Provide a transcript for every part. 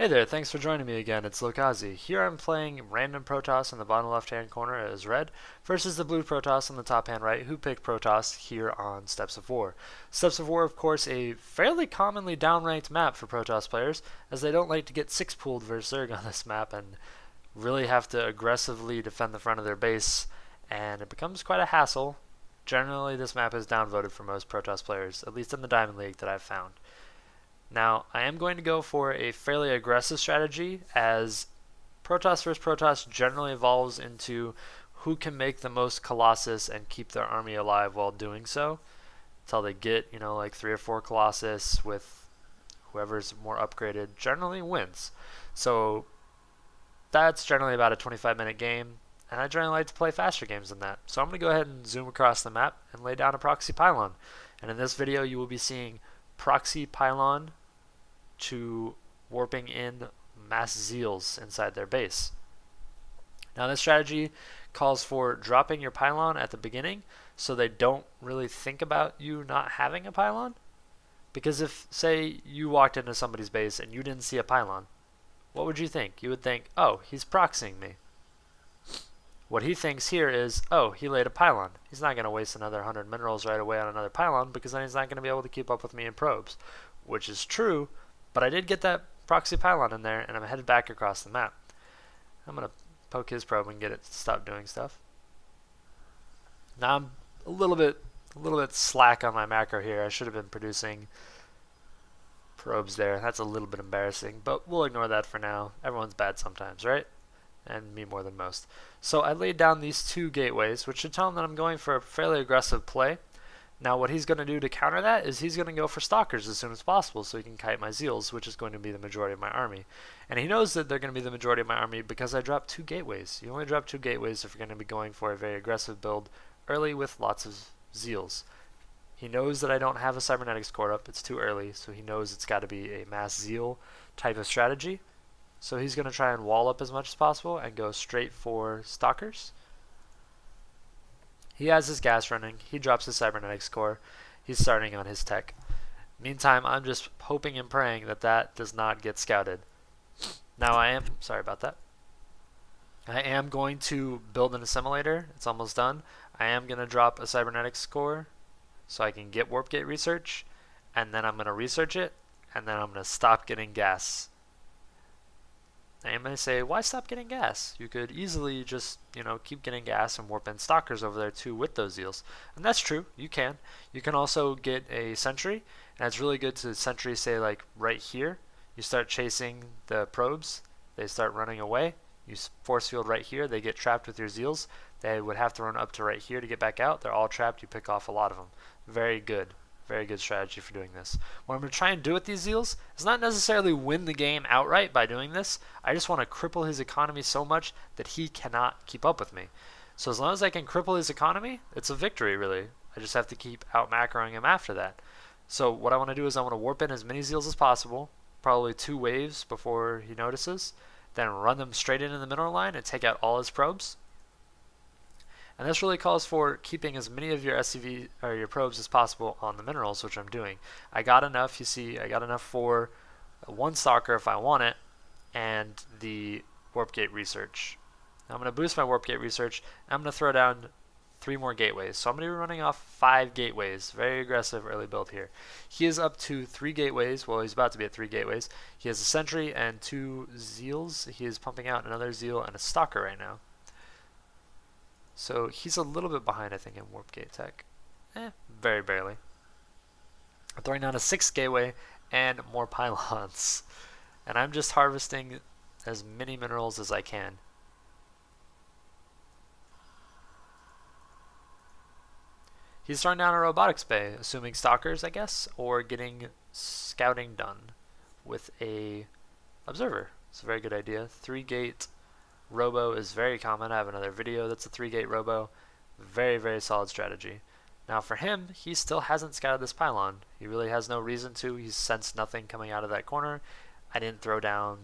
Hey there, thanks for joining me again. It's Lokazi. Here I'm playing random Protoss in the bottom left hand corner as red versus the blue Protoss in the top hand right who picked Protoss here on Steps of War. Steps of War, of course, a fairly commonly downranked map for Protoss players as they don't like to get 6-pooled versus Zerg on this map and really have to aggressively defend the front of their base, and it becomes quite a hassle. Generally, this map is downvoted for most Protoss players, at least in the Diamond League that I've found. Now, I am going to go for a fairly aggressive strategy as Protoss vs. Protoss generally evolves into who can make the most Colossus and keep their army alive while doing so. Until they get, like 3 or 4 Colossus with whoever's more upgraded generally wins. So that's generally about a 25-minute game, and I generally like to play faster games than that. So I'm going to go ahead and zoom across the map and lay down a Proxy Pylon. And in this video you will be seeing Proxy Pylon to warping in mass zeals inside their base. Now this strategy calls for dropping your pylon at the beginning so they don't really think about you not having a pylon. Because if, say, you walked into somebody's base and you didn't see a pylon, what would you think? You would think, oh, he's proxying me. What he thinks here is, oh, he laid a pylon. He's not going to waste another 100 minerals right away on another pylon because then he's not going to be able to keep up with me in probes. Which is true, but I did get that proxy pylon in there, and I'm headed back across the map. I'm going to poke his probe and get it to stop doing stuff. Now I'm a little bit slack on my macro here. I should have been producing probes there. That's a little bit embarrassing, but we'll ignore that for now. Everyone's bad sometimes, right? And me more than most. So I laid down these 2 gateways, which should tell him that I'm going for a fairly aggressive play. Now what he's going to do to counter that is he's going to go for stalkers as soon as possible so he can kite my zeals, which is going to be the majority of my army. And he knows that they're going to be the majority of my army because I dropped 2 gateways. You only drop 2 gateways if you're going to be going for a very aggressive build early with lots of zeals. He knows that I don't have a cybernetics core up. It's too early, so he knows it's got to be a mass zeal type of strategy. So he's going to try and wall up as much as possible and go straight for stalkers. He has his gas running. He drops his cybernetics core. He's starting on his tech. Meantime, I'm just hoping and praying that that does not get scouted. Now sorry about that. I am going to build an assimilator. It's almost done. I am going to drop a cybernetics core so I can get warp gate research, and then I'm going to research it, and then I'm going to stop getting gas. Now you may say, why stop getting gas? You could easily just, keep getting gas and warp in stalkers over there too with those zeals. And that's true, you can. You can also get a sentry, and it's really good to sentry, say, like right here. You start chasing the probes, they start running away. You force field right here, they get trapped with your zeals. They would have to run up to right here to get back out. They're all trapped, you pick off a lot of them. Very good. Very good strategy for doing this. What I'm going to try and do with these zeals is not necessarily win the game outright by doing this. I just want to cripple his economy so much that he cannot keep up with me. So as long as I can cripple his economy, it's a victory really. I just have to keep out macroing him after that. So what I want to do is I want to warp in as many zeals as possible, probably 2 waves before he notices, then run them straight into the mineral line and take out all his probes. And this really calls for keeping as many of your SCV or your probes as possible on the minerals, which I'm doing. I got enough, you see, I got enough for 1 stalker if I want it, and the warp gate research. Now I'm going to boost my warp gate research, and I'm going to throw down 3 more gateways. So I'm going to be running off 5 gateways. Very aggressive early build here. He is up to 3 gateways. Well, he's about to be at 3 gateways. He has a sentry and 2 zeals. He is pumping out another zeal and a stalker right now. So he's a little bit behind, I think, in warp gate tech. Very barely. I'm throwing down a 6th gateway and more pylons. And I'm just harvesting as many minerals as I can. He's throwing down a robotics bay, assuming stalkers, I guess, or getting scouting done with a observer. It's a very good idea. 3-gate robo is very common. I have another video that's a 3-gate robo. Very, very solid strategy. Now for him, he still hasn't scouted this pylon. He really has no reason to. He's sensed nothing coming out of that corner. I didn't throw down,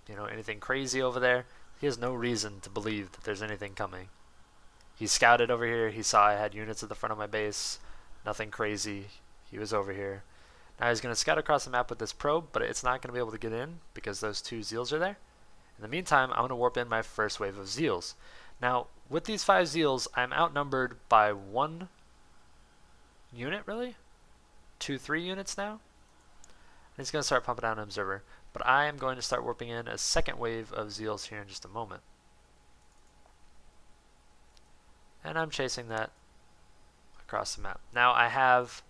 anything crazy over there. He has no reason to believe that there's anything coming. He scouted over here. He saw I had units at the front of my base. Nothing crazy. He was over here. Now he's going to scout across the map with this probe, but it's not going to be able to get in because those 2 Zeals are there. In the meantime, I'm going to warp in my first wave of Zeals. Now, with these 5 Zeals, I'm outnumbered by 1 unit, really? 2, 3 units now? And he's going to start pumping out an observer. But I am going to start warping in a second wave of Zeals here in just a moment. And I'm chasing that across the map. Now I have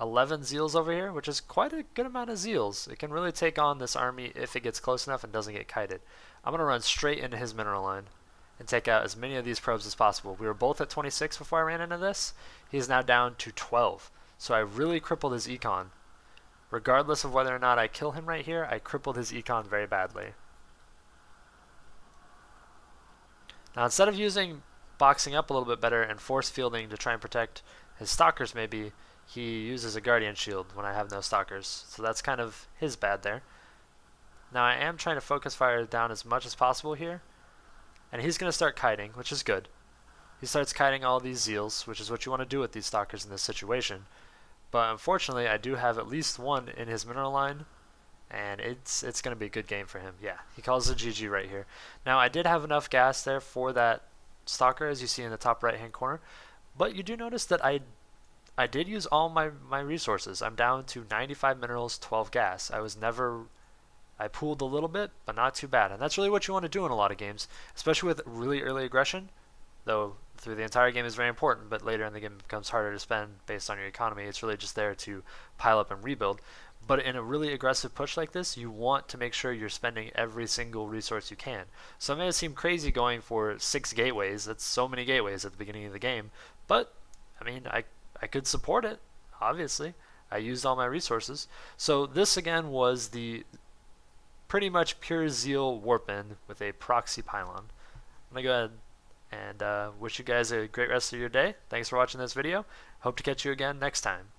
11 Zeals over here, which is quite a good amount of Zeals. It can really take on this army if it gets close enough and doesn't get kited. I'm going to run straight into his mineral line and take out as many of these probes as possible. We were both at 26 before I ran into this. He's now down to 12. So I really crippled his econ. Regardless of whether or not I kill him right here, I crippled his econ very badly. Now instead of using boxing up a little bit better and force fielding to try and protect his stalkers maybe, he uses a guardian shield when I have no stalkers. So that's kind of his bad there. Now I am trying to focus fire down as much as possible here. And he's going to start kiting, which is good. He starts kiting all these Zeals, which is what you want to do with these stalkers in this situation. But unfortunately, I do have at least one in his mineral line, and it's going to be a good game for him. Yeah, he calls it GG right here. Now, I did have enough gas there for that stalker, as you see in the top right-hand corner, but you do notice that I did use all my resources. I'm down to 95 minerals, 12 gas. I pooled a little bit, but not too bad. And that's really what you want to do in a lot of games, especially with really early aggression, though through the entire game is very important, but later in the game it becomes harder to spend based on your economy. It's really just there to pile up and rebuild. But in a really aggressive push like this, you want to make sure you're spending every single resource you can. So it may seem crazy going for 6 gateways. That's so many gateways at the beginning of the game. But, I mean, I could support it, obviously. I used all my resources. So this, again, was the pretty much pure Zeal warp-in with a proxy pylon. I'm going to go ahead and wish you guys a great rest of your day. Thanks for watching this video. Hope to catch you again next time.